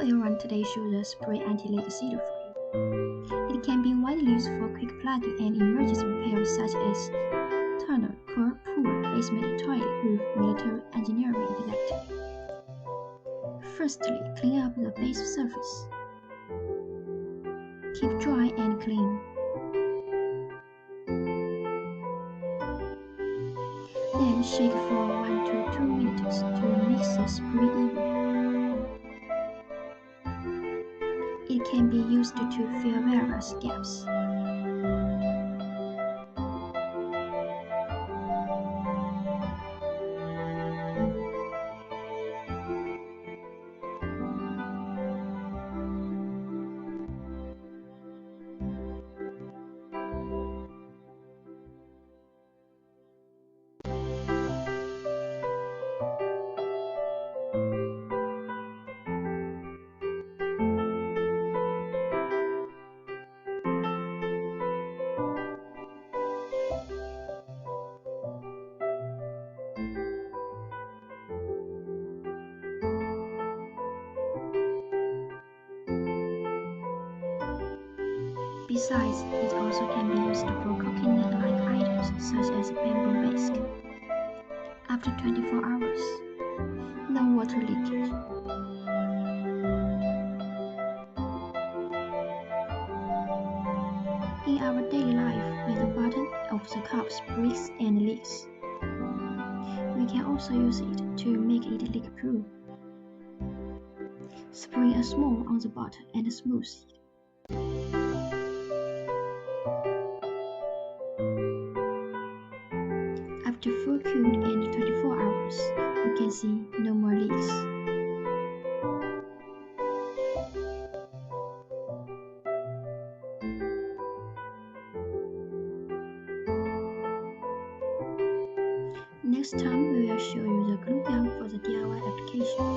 everyone, today shows a spray anti-leak seal for you. It can be widely used for quick plugging and emergency repairs such as tunnel, core, pool, basement, toilet, roof, military engineering, etc. Firstly, clean up the base surface. Keep dry and clean. Then shake for 1 to 2 minutes to mix the spray evenly. It can be used to fill various gaps. Besides, it also can be used for cooking nut-like items such as bamboo bisque. After 24 hours, no water leakage. In our daily life, where the bottom of the cup breaks and leaks, we can also use it to make it leak-proof. Spray a small on the bottom and smooth it. After full cool and 24 hours, you can see no more leaks. Next time we will show you the glue gun for the DIY application.